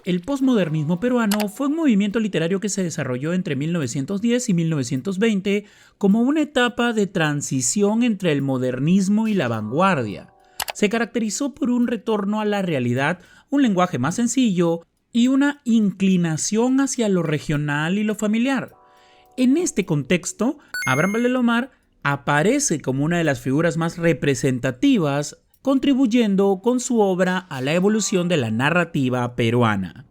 El posmodernismo peruano fue un movimiento literario que se desarrolló entre 1910 y 1920 como una etapa de transición entre el modernismo y la vanguardia. Se caracterizó por un retorno a la realidad, un lenguaje más sencillo y una inclinación hacia lo regional y lo familiar. En este contexto, Abraham Valdemar aparece como una de las figuras más representativas, contribuyendo con su obra a la evolución de la narrativa peruana.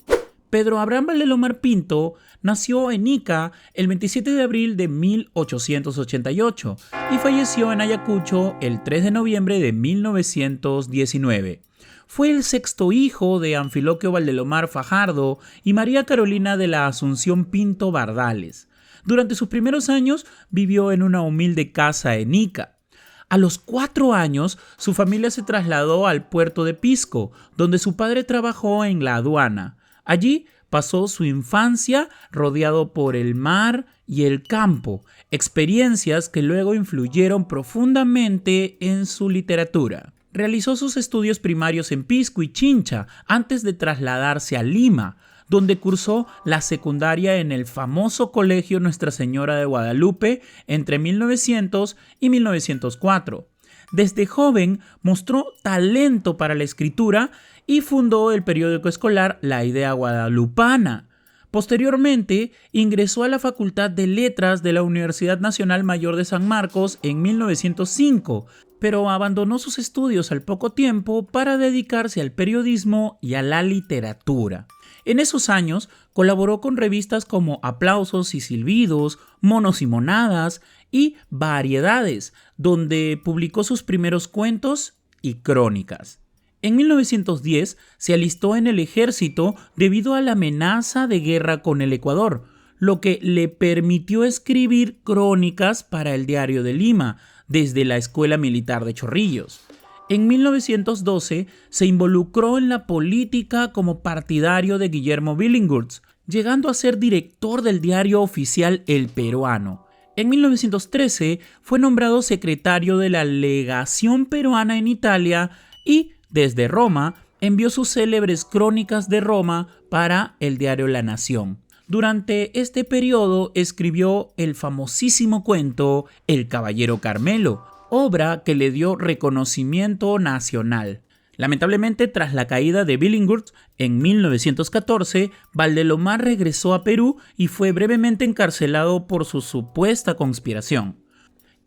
Pedro Abraham Valdemar Pinto nació en Ica el 27 de abril de 1888 y falleció en Ayacucho el 3 de noviembre de 1919. Fue el sexto hijo de Anfiloquio Valdemar Fajardo y María Carolina de la Asunción Pinto Bardales. Durante sus primeros años vivió en una humilde casa en Ica. A los 4 años, su familia se trasladó al puerto de Pisco, donde su padre trabajó en la aduana. Allí pasó su infancia rodeado por el mar y el campo, experiencias que luego influyeron profundamente en su literatura. Realizó sus estudios primarios en Pisco y Chincha antes de trasladarse a Lima, donde cursó la secundaria en el famoso Colegio Nuestra Señora de Guadalupe entre 1900 y 1904. Desde joven mostró talento para la escritura y fundó el periódico escolar La Idea Guadalupana. Posteriormente, ingresó a la Facultad de Letras de la Universidad Nacional Mayor de San Marcos en 1905, pero abandonó sus estudios al poco tiempo para dedicarse al periodismo y a la literatura. En esos años colaboró con revistas como Aplausos y Silbidos, Monos y Monadas y Variedades, donde publicó sus primeros cuentos y crónicas. En 1910 se alistó en el ejército debido a la amenaza de guerra con el Ecuador, lo que le permitió escribir crónicas para el Diario de Lima desde la Escuela Militar de Chorrillos. En 1912 se involucró en la política como partidario de Guillermo Billinghurst, llegando a ser director del diario oficial El Peruano. En 1913 fue nombrado secretario de la legación peruana en Italia y, desde Roma, envió sus célebres crónicas de Roma para el diario La Nación. Durante este periodo escribió el famosísimo cuento El Caballero Carmelo, obra que le dio reconocimiento nacional. Lamentablemente, tras la caída de Billinghurst en 1914, Valdemar regresó a Perú y fue brevemente encarcelado por su supuesta conspiración.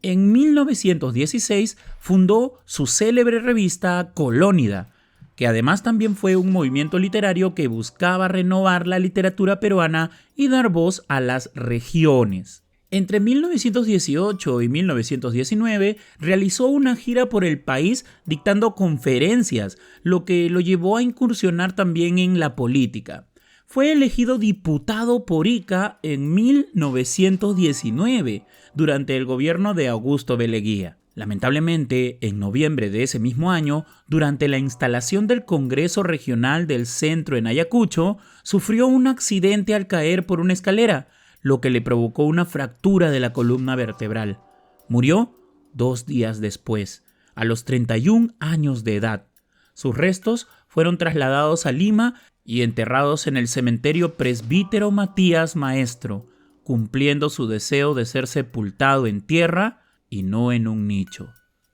En 1916 fundó su célebre revista Colónida, que además también fue un movimiento literario que buscaba renovar la literatura peruana y dar voz a las regiones. Entre 1918 y 1919 realizó una gira por el país dictando conferencias, lo que lo llevó a incursionar también en la política. Fue elegido diputado por Ica en 1919, durante el gobierno de Augusto B. Leguía. Lamentablemente, en noviembre de ese mismo año, durante la instalación del Congreso Regional del Centro en Ayacucho, sufrió un accidente al caer por una escalera, lo que le provocó una fractura de la columna vertebral. Murió 2 días después, a los 31 años de edad. Sus restos fueron trasladados a Lima y enterrados en el cementerio Presbítero Matías Maestro, cumpliendo su deseo de ser sepultado en tierra y no en un nicho.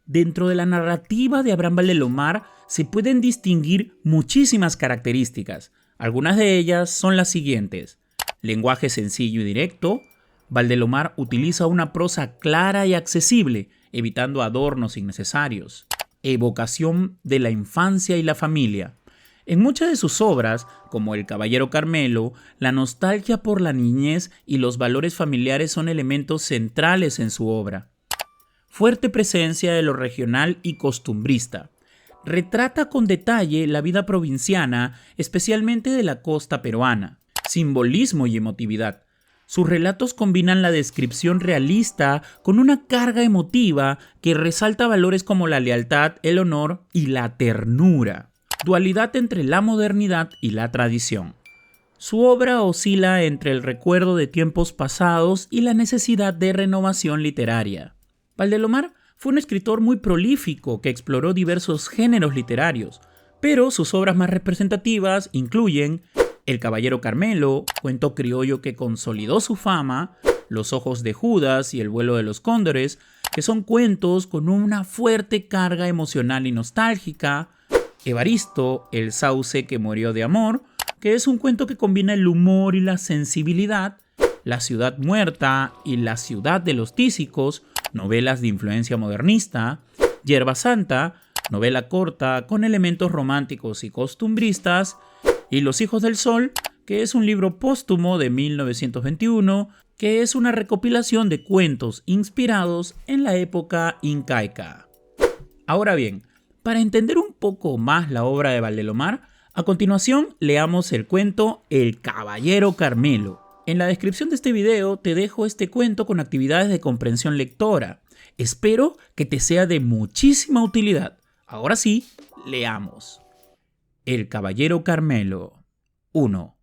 Dentro de la narrativa de Abraham Valdemar se pueden distinguir muchísimas características. Algunas de ellas son las siguientes: lenguaje sencillo y directo. Valdemar utiliza una prosa clara y accesible, evitando adornos innecesarios. Evocación de la infancia y la familia. En muchas de sus obras, como El Caballero Carmelo, la nostalgia por la niñez y los valores familiares son elementos centrales en su obra. Fuerte presencia de lo regional y costumbrista. Retrata con detalle la vida provinciana, especialmente de la costa peruana. Simbolismo y emotividad. Sus relatos combinan la descripción realista con una carga emotiva que resalta valores como la lealtad, el honor y la ternura. Dualidad entre la modernidad y la tradición. Su obra oscila entre el recuerdo de tiempos pasados y la necesidad de renovación literaria. Valdemar fue un escritor muy prolífico que exploró diversos géneros literarios, pero sus obras más representativas incluyen El Caballero Carmelo, cuento criollo que consolidó su fama, Los ojos de Judas y El vuelo de los cóndores, que son cuentos con una fuerte carga emocional y nostálgica. Evaristo, el sauce que murió de amor, que es un cuento que combina el humor y la sensibilidad. La ciudad muerta y La ciudad de los tísicos, novelas de influencia modernista. Yerba Santa, novela corta con elementos románticos y costumbristas. Y Los hijos del sol, que es un libro póstumo de 1921, que es una recopilación de cuentos inspirados en la época incaica. Ahora bien, para entender un poco más la obra de Valdelomar, a continuación leamos el cuento El Caballero Carmelo. En la descripción de este video te dejo este cuento con actividades de comprensión lectora. Espero que te sea de muchísima utilidad. Ahora sí, leamos. El Caballero Carmelo. 1.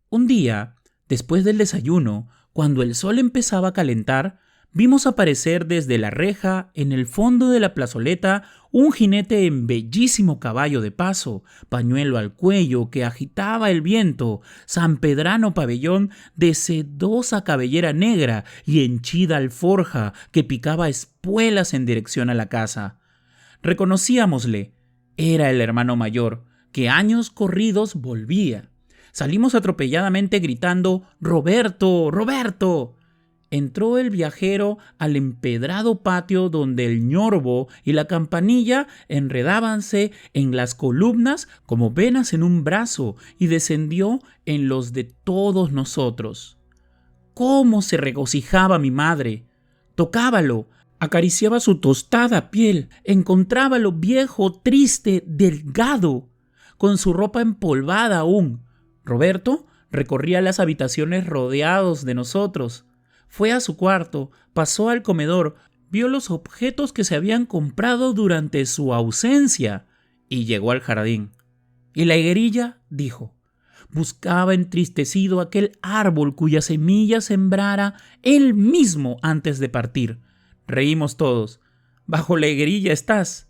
Un día, después del desayuno, cuando el sol empezaba a calentar, vimos aparecer desde la reja, en el fondo de la plazoleta, un jinete en bellísimo caballo de paso, pañuelo al cuello que agitaba el viento, sanpedrano pabellón de sedosa cabellera negra y henchida alforja que picaba espuelas en dirección a la casa. Reconocíamosle. Era el hermano mayor, que años corridos volvía. Salimos atropelladamente gritando «¡Roberto! ¡Roberto!». Entró el viajero al empedrado patio donde el ñorbo y la campanilla enredábanse en las columnas como venas en un brazo y descendió en los de todos nosotros. ¡Cómo se regocijaba mi madre! Tocábalo, acariciaba su tostada piel, encontrábalo viejo, triste, delgado, con su ropa empolvada aún. Roberto recorría las habitaciones rodeados de nosotros. Fue a su cuarto, pasó al comedor, vio los objetos que se habían comprado durante su ausencia y llegó al jardín. Y la higuerilla dijo, buscaba entristecido aquel árbol cuya semilla sembrara él mismo antes de partir. Reímos todos. Bajo la higuerilla estás.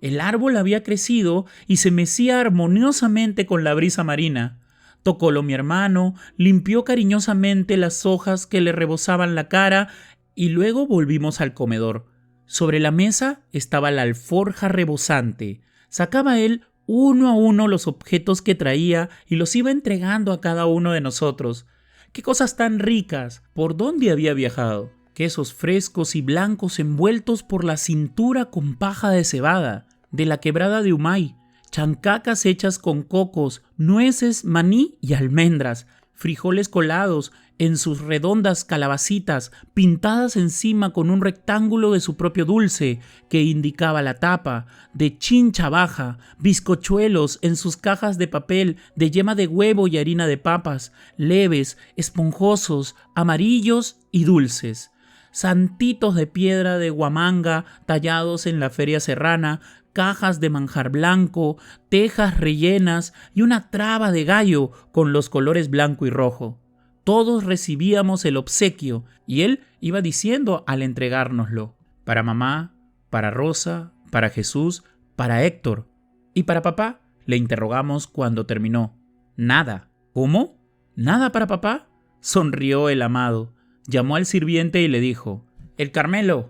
El árbol había crecido y se mecía armoniosamente con la brisa marina. Tocólo mi hermano, limpió cariñosamente las hojas que le rebozaban la cara y luego volvimos al comedor. Sobre la mesa estaba la alforja rebosante. Sacaba él uno a uno los objetos que traía y los iba entregando a cada uno de nosotros. ¡Qué cosas tan ricas! ¿Por dónde había viajado? Quesos frescos y blancos envueltos por la cintura con paja de cebada, de la quebrada de Humay, chancacas hechas con cocos, nueces, maní y almendras, frijoles colados en sus redondas calabacitas, pintadas encima con un rectángulo de su propio dulce que indicaba la tapa, de chincha baja, bizcochuelos en sus cajas de papel de yema de huevo y harina de papas, leves, esponjosos, amarillos y dulces. Santitos de piedra de Huamanga tallados en la feria serrana, cajas de manjar blanco, tejas rellenas y una traba de gallo con los colores blanco y rojo. Todos recibíamos el obsequio y él iba diciendo al entregárnoslo: para mamá, para Rosa, para Jesús, para Héctor. ¿Y para papá? Le interrogamos cuando terminó. Nada. ¿Cómo? ¿Nada para papá? Sonrió el amado. Llamó al sirviente y le dijo: «El Carmelo».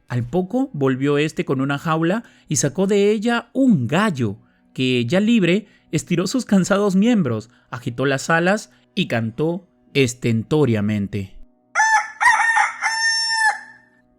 Al poco volvió este con una jaula y sacó de ella un gallo, que, ya libre, estiró sus cansados miembros, agitó las alas y cantó estentóreamente.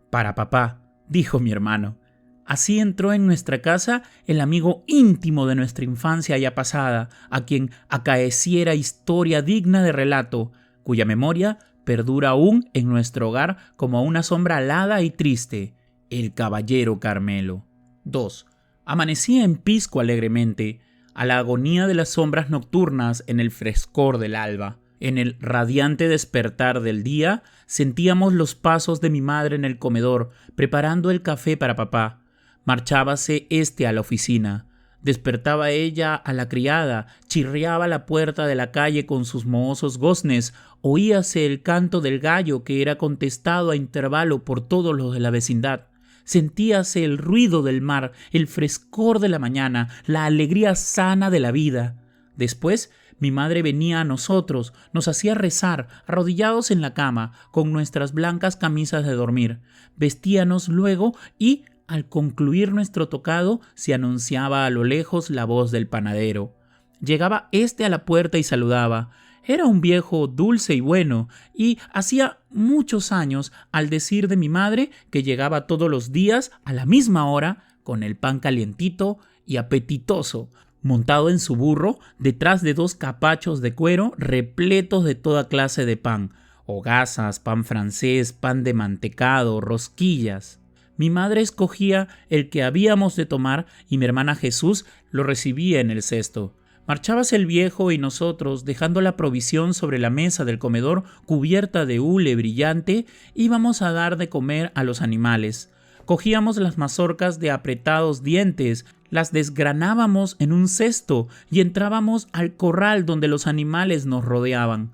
«Para papá», dijo mi hermano. Así entró en nuestra casa el amigo íntimo de nuestra infancia ya pasada, a quien acaeciera historia digna de relato, cuya memoria perdura aún en nuestro hogar como una sombra alada y triste: el Caballero Carmelo. 2. Amanecía en Pisco alegremente, a la agonía de las sombras nocturnas en el frescor del alba. En el radiante despertar del día sentíamos los pasos de mi madre en el comedor, preparando el café para papá. Marchábase éste a la oficina. Despertaba ella a la criada, chirriaba la puerta de la calle con sus mohosos goznes, oíase el canto del gallo que era contestado a intervalo por todos los de la vecindad. Sentíase el ruido del mar, el frescor de la mañana, la alegría sana de la vida. Después Mi madre venía a nosotros, nos hacía rezar, arrodillados en la cama, con nuestras blancas camisas de dormir. Vestíanos luego y, al concluir nuestro tocado, se anunciaba a lo lejos la voz del panadero. Llegaba éste a la puerta y saludaba. Era un viejo dulce y bueno, y hacía muchos años, al decir de mi madre, que llegaba todos los días a la misma hora, con el pan calientito y apetitoso, montado en su burro, detrás de 2 capachos de cuero repletos de toda clase de pan, hogazas, pan francés, pan de mantecado, rosquillas. Mi madre escogía el que habíamos de tomar y mi hermana Jesús lo recibía en el cesto. Marchábase el viejo y nosotros, dejando la provisión sobre la mesa del comedor cubierta de hule brillante, íbamos a dar de comer a los animales. Cogíamos las mazorcas de apretados dientes, las desgranábamos en un cesto y entrábamos al corral donde los animales nos rodeaban.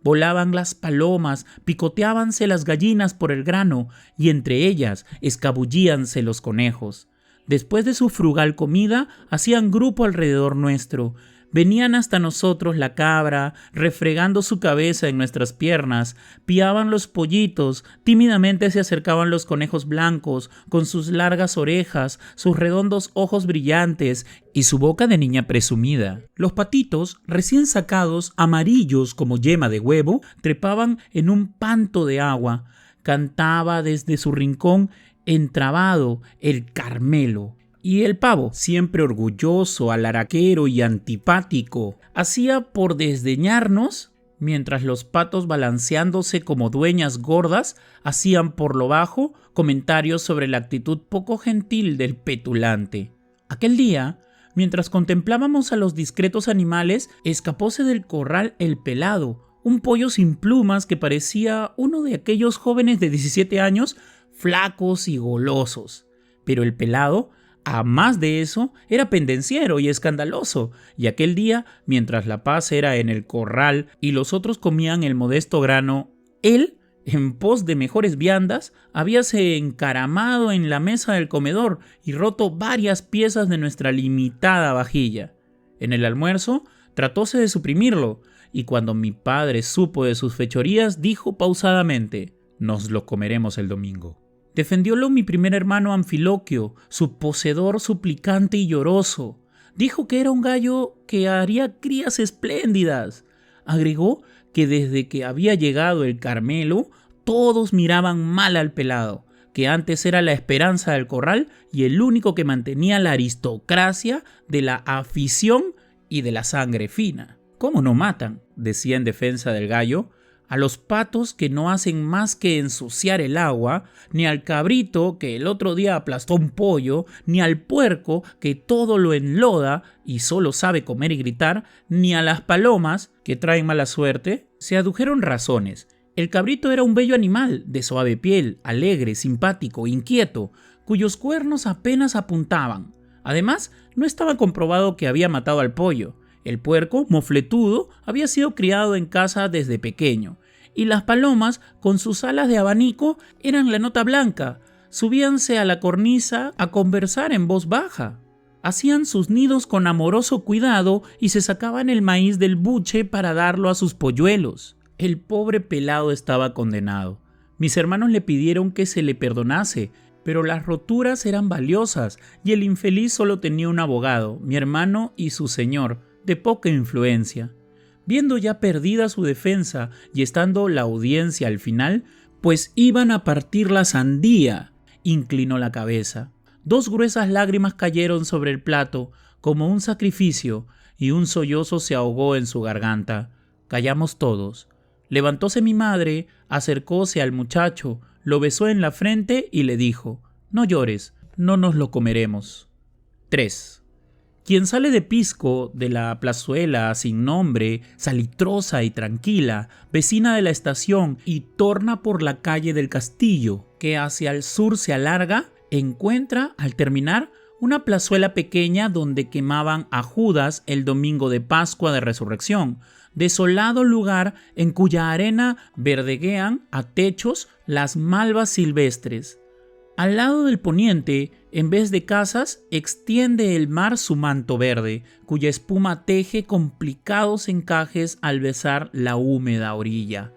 Volaban las palomas, picoteábanse las gallinas por el grano y entre ellas escabullíanse los conejos. Después de su frugal comida, hacían grupo alrededor nuestro. Venían hasta nosotros la cabra, refregando su cabeza en nuestras piernas, piaban los pollitos, tímidamente se acercaban los conejos blancos, con sus largas orejas, sus redondos ojos brillantes y su boca de niña presumida. Los patitos, recién sacados, amarillos como yema de huevo, trepaban en un panto de agua. Cantaba desde su rincón entrabado el Carmelo. Y el pavo, siempre orgulloso, alaraquero y antipático, hacía por desdeñarnos, mientras los patos, balanceándose como dueñas gordas, hacían por lo bajo comentarios sobre la actitud poco gentil del petulante. Aquel día, mientras contemplábamos a los discretos animales, escapóse del corral el pelado, un pollo sin plumas que parecía uno de aquellos jóvenes de 17 años, flacos y golosos. Pero el pelado, a más de eso, era pendenciero y escandaloso, y aquel día, mientras la paz era en el corral y los otros comían el modesto grano, él, en pos de mejores viandas, habíase encaramado en la mesa del comedor y roto varias piezas de nuestra limitada vajilla. En el almuerzo, tratóse de suprimirlo, y cuando mi padre supo de sus fechorías, dijo pausadamente: «Nos lo comeremos el domingo». Defendiólo mi primer hermano Anfiloquio, su poseedor suplicante y lloroso. Dijo que era un gallo que haría crías espléndidas. Agregó que desde que había llegado el Carmelo, todos miraban mal al pelado, que antes era la esperanza del corral y el único que mantenía la aristocracia de la afición y de la sangre fina. ¿Cómo no matan?, decía en defensa del gallo, a los patos que no hacen más que ensuciar el agua, ni al cabrito que el otro día aplastó un pollo, ni al puerco que todo lo enloda y solo sabe comer y gritar, ni a las palomas que traen mala suerte. Se adujeron razones. El cabrito era un bello animal, de suave piel, alegre, simpático, inquieto, cuyos cuernos apenas apuntaban. Además, no estaba comprobado que había matado al pollo. El puerco, mofletudo, había sido criado en casa desde pequeño, y las palomas, con sus alas de abanico, eran la nota blanca. Subíanse a la cornisa a conversar en voz baja. Hacían sus nidos con amoroso cuidado y se sacaban el maíz del buche para darlo a sus polluelos. El pobre pelado estaba condenado. Mis hermanos le pidieron que se le perdonase, pero las roturas eran valiosas y el infeliz solo tenía un abogado, mi hermano y su señor, de poca influencia. Viendo ya perdida su defensa y estando la audiencia al final, pues iban a partir la sandía, inclinó la cabeza. 2 gruesas lágrimas cayeron sobre el plato como un sacrificio y un sollozo se ahogó en su garganta. Callamos todos. Levantóse mi madre, acercóse al muchacho, lo besó en la frente y le dijo: «No llores, no nos lo comeremos». 3. Quien sale de Pisco, de la plazuela sin nombre, salitrosa y tranquila, vecina de la estación, y torna por la calle del Castillo, que hacia el sur se alarga, encuentra, al terminar, una plazuela pequeña donde quemaban a Judas el domingo de Pascua de Resurrección, desolado lugar en cuya arena verdeguean a techos las malvas silvestres. Al lado del poniente, en vez de casas, extiende el mar su manto verde, cuya espuma teje complicados encajes al besar la húmeda orilla.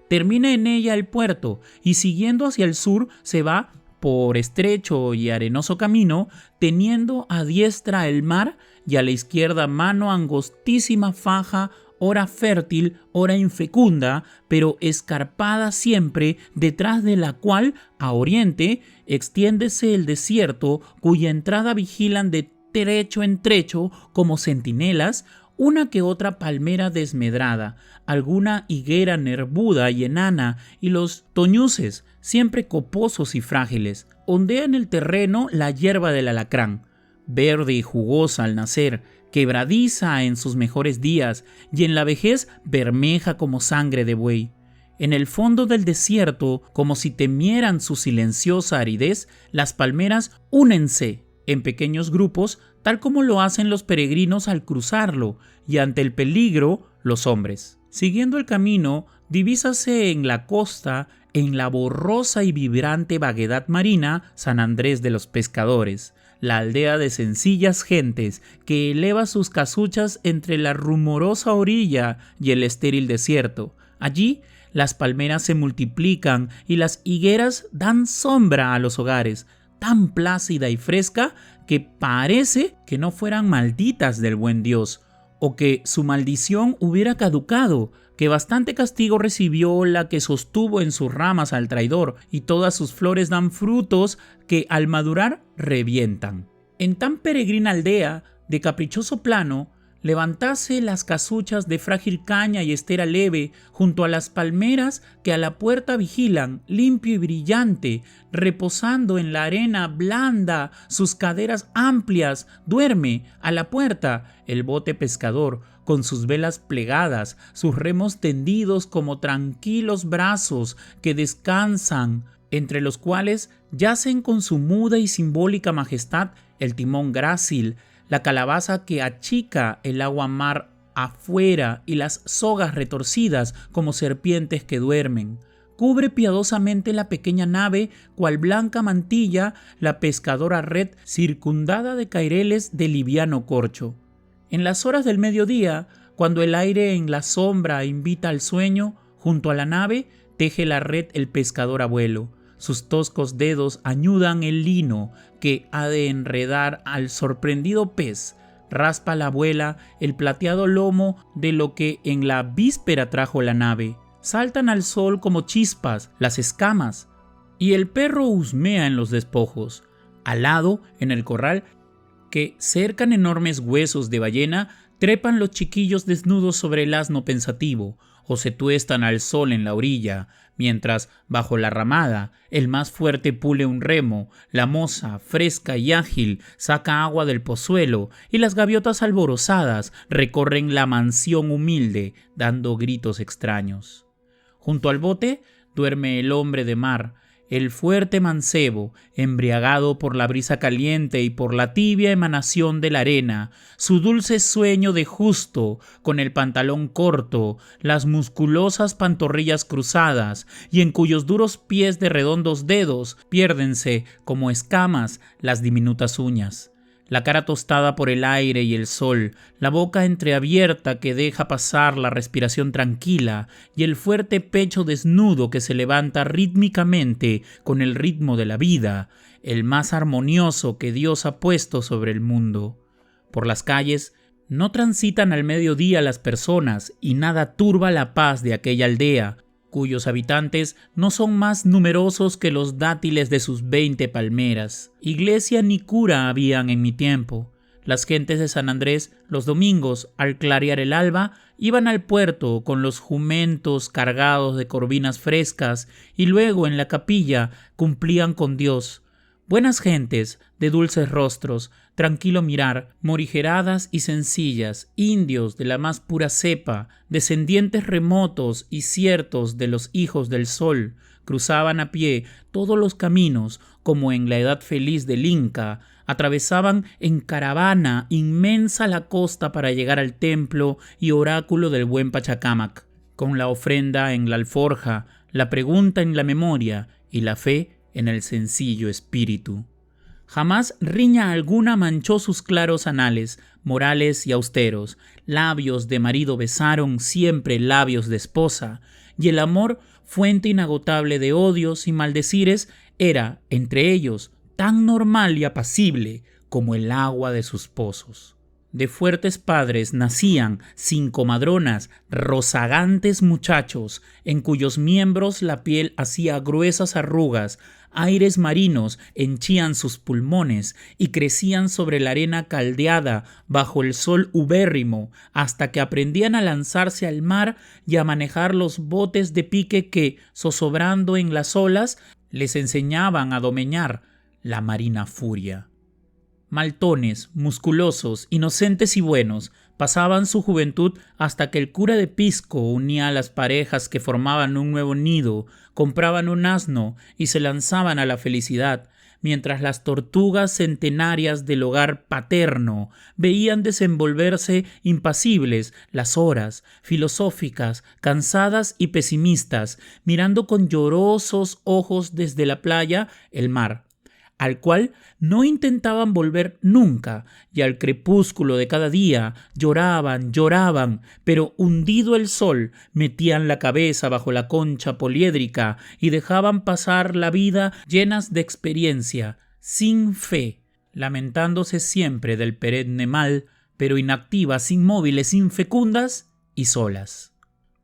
Termina en ella el puerto y siguiendo hacia el sur se va por estrecho y arenoso camino, teniendo a diestra el mar y a la izquierda mano angostísima faja, ora fértil, ora infecunda, pero escarpada siempre, detrás de la cual, a oriente, extiéndese el desierto, cuya entrada vigilan de trecho en trecho, como centinelas, una que otra palmera desmedrada, alguna higuera nervuda y enana, y los toñuces, siempre coposos y frágiles. Ondea en el terreno la hierba del alacrán, verde y jugosa al nacer, quebradiza en sus mejores días, y en la vejez bermeja como sangre de buey. En el fondo del desierto, como si temieran su silenciosa aridez, las palmeras únense en pequeños grupos, tal como lo hacen los peregrinos al cruzarlo, y ante el peligro, los hombres. Siguiendo el camino, divísase en la costa, en la borrosa y vibrante vaguedad marina, San Andrés de los Pescadores, la aldea de sencillas gentes que eleva sus casuchas entre la rumorosa orilla y el estéril desierto. Allí, las palmeras se multiplican y las higueras dan sombra a los hogares, tan plácida y fresca que parece que no fueran malditas del buen Dios, o que su maldición hubiera caducado, que bastante castigo recibió la que sostuvo en sus ramas al traidor, y todas sus flores dan frutos que al madurar revientan. En tan peregrina aldea, de caprichoso plano, levantase las casuchas de frágil caña y estera leve junto a las palmeras que a la puerta vigilan, limpio y brillante, reposando en la arena blanda, sus caderas amplias, duerme a la puerta el bote pescador, con sus velas plegadas, sus remos tendidos como tranquilos brazos que descansan, entre los cuales yacen con su muda y simbólica majestad el timón grácil, la calabaza que achica el agua mar afuera y las sogas retorcidas como serpientes que duermen. Cubre piadosamente la pequeña nave, cual blanca mantilla, la pescadora red circundada de caireles de liviano corcho. En las horas del mediodía, cuando el aire en la sombra invita al sueño, junto a la nave teje la red el pescador abuelo. Sus toscos dedos añudan el lino que ha de enredar al sorprendido pez. Raspa la abuela el plateado lomo de lo que en la víspera trajo la nave. Saltan al sol como chispas las escamas, y el perro husmea en los despojos. Al lado, en el corral, que cercan enormes huesos de ballena, trepan los chiquillos desnudos sobre el asno pensativo, o se tuestan al sol en la orilla, mientras, bajo la ramada, el más fuerte pule un remo, la moza, fresca y ágil, saca agua del pozuelo, y las gaviotas alborozadas recorren la mansión humilde, dando gritos extraños. Junto al bote duerme el hombre de mar, el fuerte mancebo, embriagado por la brisa caliente y por la tibia emanación de la arena, su dulce sueño de justo, con el pantalón corto, las musculosas pantorrillas cruzadas, y en cuyos duros pies de redondos dedos piérdense, como escamas, las diminutas uñas. La cara tostada por el aire y el sol, la boca entreabierta que deja pasar la respiración tranquila y el fuerte pecho desnudo que se levanta rítmicamente con el ritmo de la vida, el más armonioso que Dios ha puesto sobre el mundo. Por las calles no transitan al mediodía las personas y nada turba la paz de aquella aldea, cuyos habitantes no son más numerosos que los dátiles de sus 20 palmeras. Iglesia ni cura habían en mi tiempo. Las gentes de San Andrés, los domingos, al clarear el alba, iban al puerto con los jumentos cargados de corvinas frescas y luego en la capilla cumplían con Dios. Buenas gentes, de dulces rostros, tranquilo mirar, morigeradas y sencillas, indios de la más pura cepa, descendientes remotos y ciertos de los hijos del sol, cruzaban a pie todos los caminos como en la edad feliz del Inca, atravesaban en caravana inmensa la costa para llegar al templo y oráculo del buen Pachacámac, con la ofrenda en la alforja, la pregunta en la memoria y la fe en el sencillo espíritu. Jamás riña alguna manchó sus claros anales, morales y austeros. Labios de marido besaron siempre labios de esposa, y el amor, fuente inagotable de odios y maldecires, era, entre ellos, tan normal y apacible como el agua de sus pozos. De fuertes padres nacían, sin comadronas, rozagantes muchachos, en cuyos miembros la piel hacía gruesas arrugas, aires marinos henchían sus pulmones y crecían sobre la arena caldeada bajo el sol ubérrimo, hasta que aprendían a lanzarse al mar y a manejar los botes de pique que, zozobrando en las olas, les enseñaban a domeñar la marina furia. Maltones, musculosos, inocentes y buenos, pasaban su juventud hasta que el cura de Pisco unía a las parejas que formaban un nuevo nido, compraban un asno y se lanzaban a la felicidad, mientras las tortugas centenarias del hogar paterno veían desenvolverse impasibles las horas, filosóficas, cansadas y pesimistas, mirando con llorosos ojos desde la playa el mar, al cual no intentaban volver nunca, y al crepúsculo de cada día lloraban, pero hundido el sol, metían la cabeza bajo la concha poliédrica y dejaban pasar la vida llenas de experiencia, sin fe, lamentándose siempre del perenne mal, pero inactivas, inmóviles, infecundas y solas.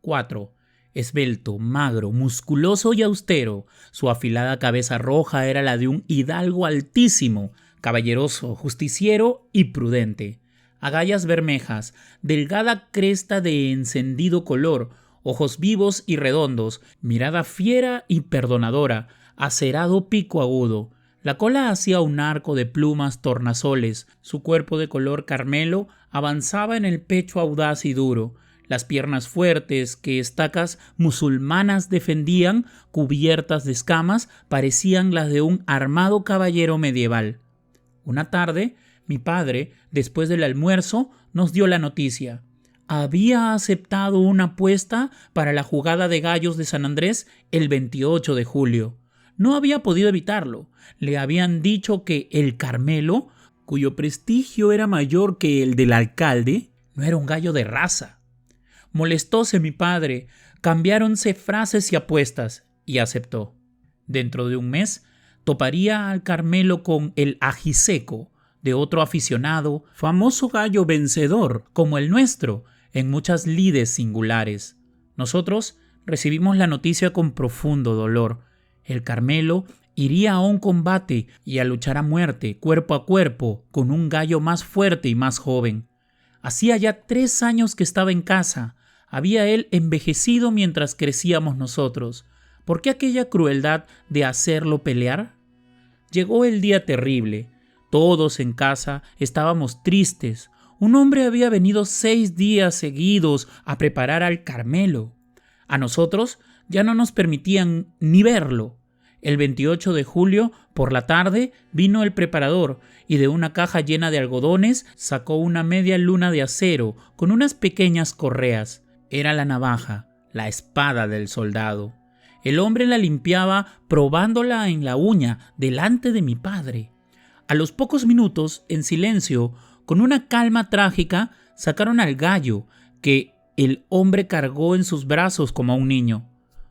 4. Esbelto, magro, musculoso y austero, su afilada cabeza roja era la de un hidalgo altísimo, caballeroso, justiciero y prudente. Agallas bermejas, delgada cresta de encendido color, ojos vivos y redondos, mirada fiera y perdonadora, acerado pico agudo. La cola hacía un arco de plumas tornasoles, su cuerpo de color carmelo avanzaba en el pecho audaz y duro. Las piernas fuertes que estacas musulmanas defendían, cubiertas de escamas, parecían las de un armado caballero medieval. Una tarde, mi padre, después del almuerzo, nos dio la noticia. Había aceptado una apuesta para la jugada de gallos de San Andrés el 28 de julio. No había podido evitarlo. Le habían dicho que el Carmelo, cuyo prestigio era mayor que el del alcalde, no era un gallo de raza. Molestóse mi padre, cambiáronse frases y apuestas, y aceptó. Dentro de un mes, toparía al Carmelo con el ajiseco de otro aficionado, famoso gallo vencedor, como el nuestro, en muchas lides singulares. Nosotros recibimos la noticia con profundo dolor. El Carmelo iría a un combate y a luchar a muerte, cuerpo a cuerpo, con un gallo más fuerte y más joven. Hacía ya 3 años que estaba en casa. Había él envejecido mientras crecíamos nosotros. ¿Por qué aquella crueldad de hacerlo pelear? Llegó el día terrible. Todos en casa estábamos tristes. Un hombre había venido 6 días seguidos a preparar al Carmelo. A nosotros ya no nos permitían ni verlo. El 28 de julio, por la tarde, vino el preparador y de una caja llena de algodones sacó una media luna de acero con unas pequeñas correas. Era la navaja, la espada del soldado. El hombre la limpiaba probándola en la uña delante de mi padre. A los pocos minutos, en silencio, con una calma trágica, sacaron al gallo, que el hombre cargó en sus brazos como a un niño.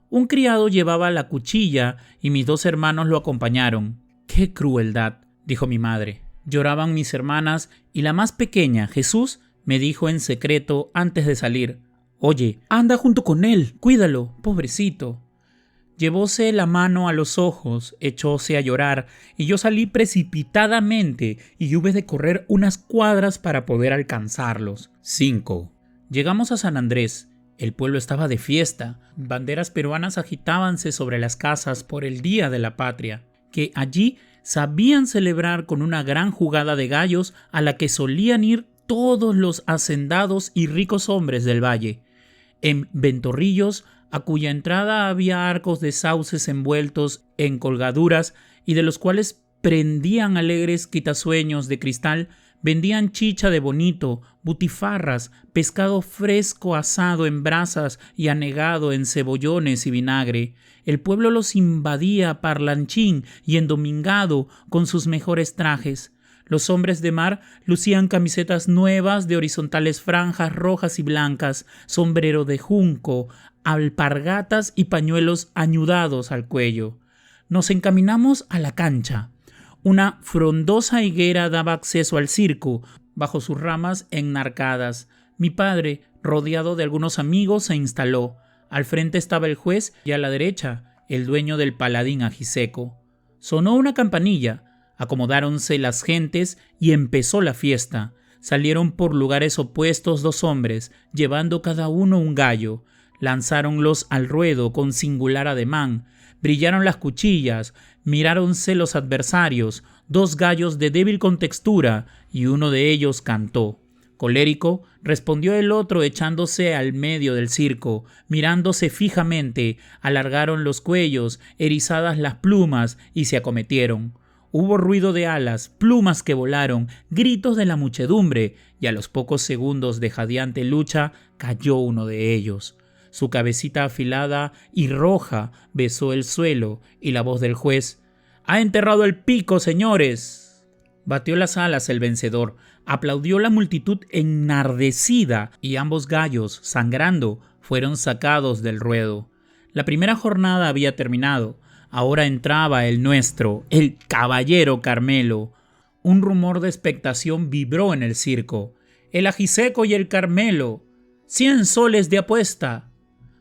Un criado llevaba la cuchilla y mis 2 hermanos lo acompañaron. ¡Qué crueldad!, dijo mi madre. Lloraban mis hermanas y la más pequeña, Jesús, me dijo en secreto antes de salir: «Oye, anda junto con él, cuídalo, pobrecito». Llevóse la mano a los ojos, echóse a llorar, y yo salí precipitadamente y hube de correr unas cuadras para poder alcanzarlos. 5. Llegamos a San Andrés. El pueblo estaba de fiesta. Banderas peruanas agitábanse sobre las casas por el Día de la Patria, que allí sabían celebrar con una gran jugada de gallos a la que solían ir todos los hacendados y ricos hombres del valle. En Ventorrillos, a cuya entrada había arcos de sauces envueltos en colgaduras y de los cuales prendían alegres quitasueños de cristal, Vendían chicha de bonito, butifarras, pescado fresco asado en brasas y anegado en cebollones y vinagre. El pueblo los invadía parlanchín y endomingado con sus mejores trajes. Los hombres de mar lucían camisetas nuevas de horizontales franjas rojas y blancas, sombrero de junco, alpargatas y pañuelos añudados al cuello. Nos encaminamos a la cancha. Una frondosa higuera daba acceso al circo, bajo sus ramas enarcadas. Mi padre, rodeado de algunos amigos, se instaló. Al frente estaba el juez y a la derecha, el dueño del paladín ajiseco. Sonó una campanilla. Acomodáronse las gentes y empezó la fiesta. Salieron por lugares opuestos dos hombres, llevando cada uno un gallo. Lanzáronlos al ruedo con singular ademán. Brillaron las cuchillas, miráronse los adversarios, dos gallos de débil contextura, y uno de ellos cantó. Colérico, respondió el otro echándose al medio del circo, mirándose fijamente, alargaron los cuellos, erizadas las plumas, y se acometieron. Hubo ruido de alas, plumas que volaron, gritos de la muchedumbre, y a los pocos segundos de jadeante lucha cayó uno de ellos. Su cabecita afilada y roja besó el suelo, y la voz del juez: «¡Ha enterrado el pico, señores!». Batió las alas el vencedor, aplaudió la multitud enardecida, y ambos gallos, sangrando, fueron sacados del ruedo. La primera jornada había terminado. Ahora entraba el nuestro, el caballero Carmelo. Un rumor de expectación vibró en el circo. «El ajiseco y el Carmelo. 100 soles de apuesta».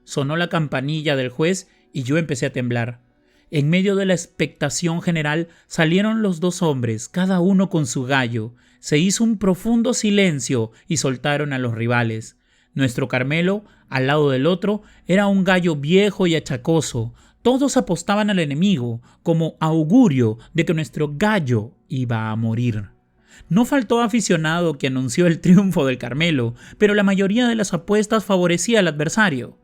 Sonó la campanilla del juez y yo empecé a temblar. En medio de la expectación general salieron los dos hombres, cada uno con su gallo. Se hizo un profundo silencio y soltaron a los rivales. Nuestro Carmelo, al lado del otro, era un gallo viejo y achacoso. Todos apostaban al enemigo, como augurio de que nuestro gallo iba a morir. No faltó aficionado que anunció el triunfo del Carmelo, pero la mayoría de las apuestas favorecía al adversario.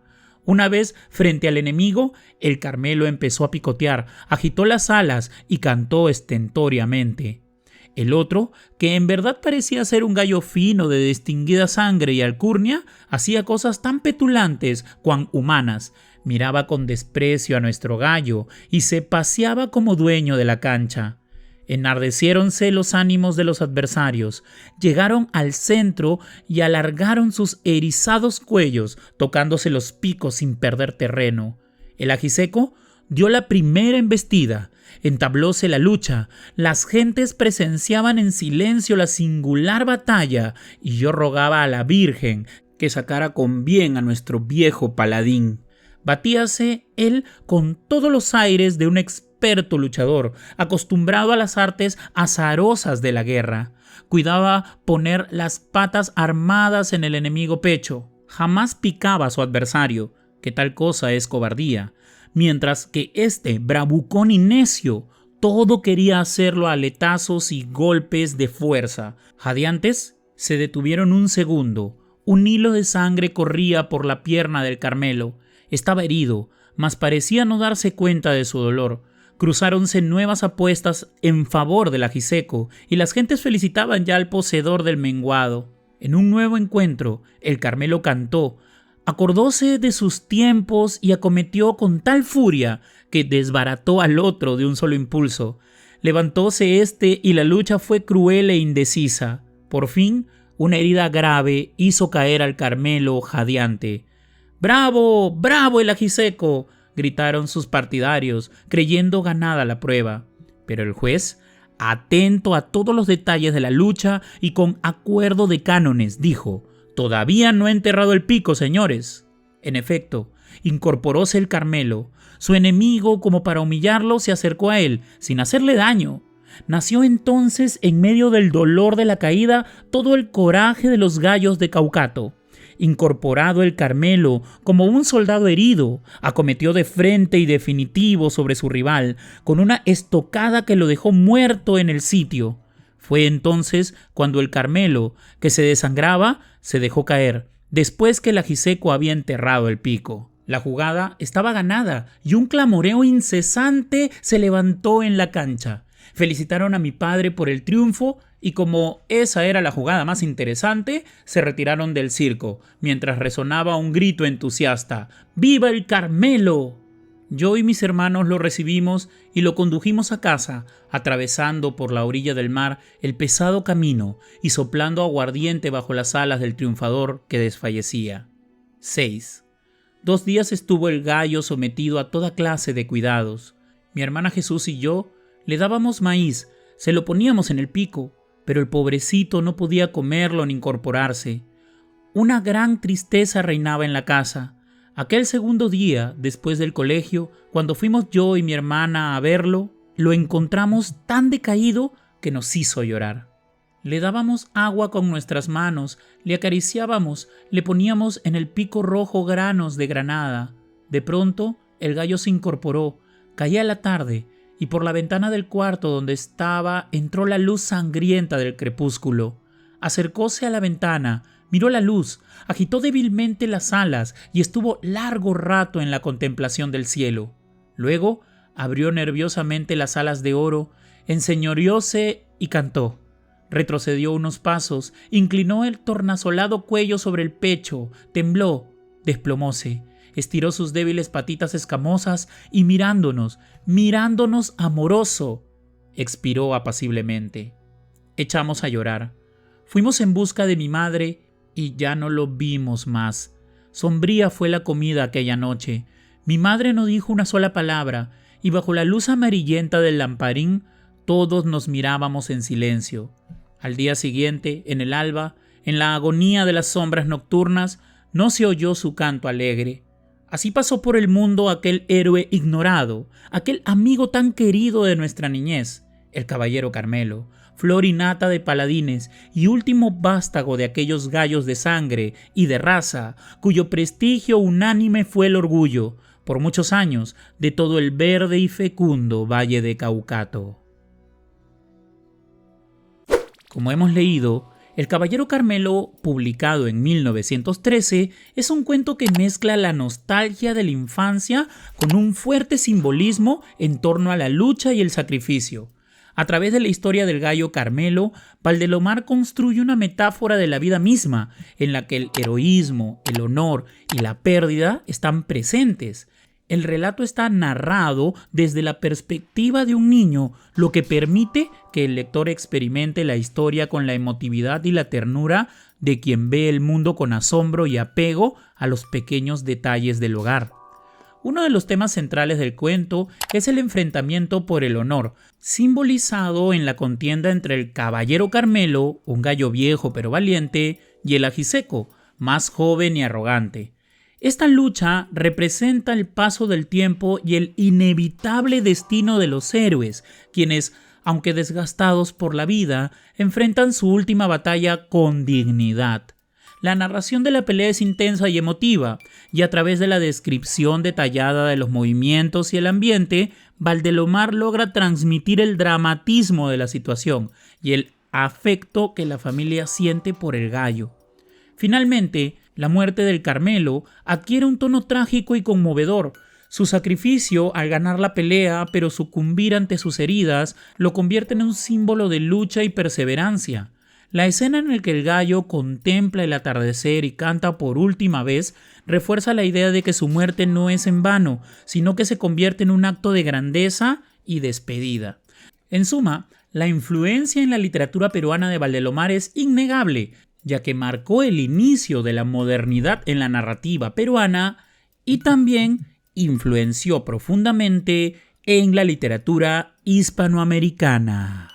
Una vez frente al enemigo, el Carmelo empezó a picotear, agitó las alas y cantó estentóreamente. El otro, que en verdad parecía ser un gallo fino de distinguida sangre y alcurnia, hacía cosas tan petulantes cuan humanas. Miraba con desprecio a nuestro gallo y se paseaba como dueño de la cancha. Enardeciéronse los ánimos de los adversarios, llegaron al centro y alargaron sus erizados cuellos, tocándose los picos sin perder terreno. El ajiseco dio la primera embestida, entablóse la lucha, las gentes presenciaban en silencio la singular batalla y yo rogaba a la Virgen que sacara con bien a nuestro viejo paladín. Batíase él con todos los aires de un experto luchador, acostumbrado a las artes azarosas de la guerra. Cuidaba poner las patas armadas en el enemigo pecho. Jamás picaba a su adversario, que tal cosa es cobardía, mientras que este bravucón y necio todo quería hacerlo a aletazos y golpes de fuerza. Jadeantes se detuvieron un segundo. Un hilo de sangre corría por la pierna del Carmelo. Estaba herido, mas parecía no darse cuenta de su dolor. Cruzáronse nuevas apuestas en favor del ajiseco y las gentes felicitaban ya al poseedor del menguado. En un nuevo encuentro, el Carmelo cantó, acordóse de sus tiempos y acometió con tal furia que desbarató al otro de un solo impulso. Levantóse éste y la lucha fue cruel e indecisa. Por fin, una herida grave hizo caer al Carmelo jadeante. «¡Bravo! ¡Bravo el ajiseco!», gritaron sus partidarios, creyendo ganada la prueba. Pero el juez, atento a todos los detalles de la lucha y con acuerdo de cánones, dijo: «Todavía no he enterrado el pico, señores». En efecto, incorporóse el Carmelo. Su enemigo, como para humillarlo, se acercó a él, sin hacerle daño. Nació entonces, en medio del dolor de la caída, todo el coraje de los gallos de Caucato. Incorporado el Carmelo, como un soldado herido, acometió de frente y definitivo sobre su rival, con una estocada que lo dejó muerto en el sitio. Fue entonces cuando el Carmelo, que se desangraba, se dejó caer, después que el ajiseco había enterrado el pico. La jugada estaba ganada y un clamoreo incesante se levantó en la cancha. felicitaron a mi padre por el triunfo y como esa era la jugada más interesante, se retiraron del circo, mientras resonaba un grito entusiasta: ¡Viva el Carmelo! Yo y mis hermanos lo recibimos y lo condujimos a casa, atravesando por la orilla del mar el pesado camino y soplando aguardiente bajo las alas del triunfador que desfallecía. 6. 2 días estuvo el gallo sometido a toda clase de cuidados. Mi hermana Jesús y yo le dábamos maíz, se lo poníamos en el pico, pero el pobrecito no podía comerlo ni incorporarse. Una gran tristeza reinaba en la casa. Aquel segundo día, después del colegio, cuando fuimos yo y mi hermana a verlo, lo encontramos tan decaído que nos hizo llorar. Le dábamos agua con nuestras manos, le acariciábamos, le poníamos en el pico rojo granos de granada. De pronto, el gallo se incorporó, caía la tarde, y por la ventana del cuarto donde estaba entró la luz sangrienta del crepúsculo. Acercóse a la ventana, miró la luz, agitó débilmente las alas y estuvo largo rato en la contemplación del cielo. Luego abrió nerviosamente las alas de oro, enseñoreóse y cantó. Retrocedió unos pasos, inclinó el tornasolado cuello sobre el pecho, tembló, desplomóse, estiró sus débiles patitas escamosas y mirándonos amoroso, expiró apaciblemente. Echamos a llorar. Fuimos en busca de mi madre y ya no lo vimos más. Sombría fue la comida aquella noche. Mi madre no dijo una sola palabra y bajo la luz amarillenta del lamparín todos nos mirábamos en silencio. Al día siguiente, en el alba, en la agonía de las sombras nocturnas, no se oyó su canto alegre. Así pasó por el mundo aquel héroe ignorado, aquel amigo tan querido de nuestra niñez, el caballero Carmelo, flor y nata de paladines y último vástago de aquellos gallos de sangre y de raza, cuyo prestigio unánime fue el orgullo, por muchos años, de todo el verde y fecundo Valle de Caucato. Como hemos leído, El caballero Carmelo, publicado en 1913, es un cuento que mezcla la nostalgia de la infancia con un fuerte simbolismo en torno a la lucha y el sacrificio. A través de la historia del gallo Carmelo, Valdelomar construye una metáfora de la vida misma, en la que el heroísmo, el honor y la pérdida están presentes. El relato está narrado desde la perspectiva de un niño, lo que permite que el lector experimente la historia con la emotividad y la ternura de quien ve el mundo con asombro y apego a los pequeños detalles del hogar. Uno de los temas centrales del cuento es el enfrentamiento por el honor, simbolizado en la contienda entre el caballero Carmelo, un gallo viejo pero valiente, y el ajiseco, más joven y arrogante. Esta lucha representa el paso del tiempo y el inevitable destino de los héroes, quienes, aunque desgastados por la vida, enfrentan su última batalla con dignidad. La narración de la pelea es intensa y emotiva, y a través de la descripción detallada de los movimientos y el ambiente, Valdelomar logra transmitir el dramatismo de la situación y el afecto que la familia siente por el gallo. Finalmente, la muerte del Carmelo adquiere un tono trágico y conmovedor. Su sacrificio al ganar la pelea, pero sucumbir ante sus heridas, lo convierte en un símbolo de lucha y perseverancia. La escena en la que el gallo contempla el atardecer y canta por última vez refuerza la idea de que su muerte no es en vano, sino que se convierte en un acto de grandeza y despedida. En suma, la influencia en la literatura peruana de Valdelomar es innegable, ya que marcó el inicio de la modernidad en la narrativa peruana y también influenció profundamente en la literatura hispanoamericana.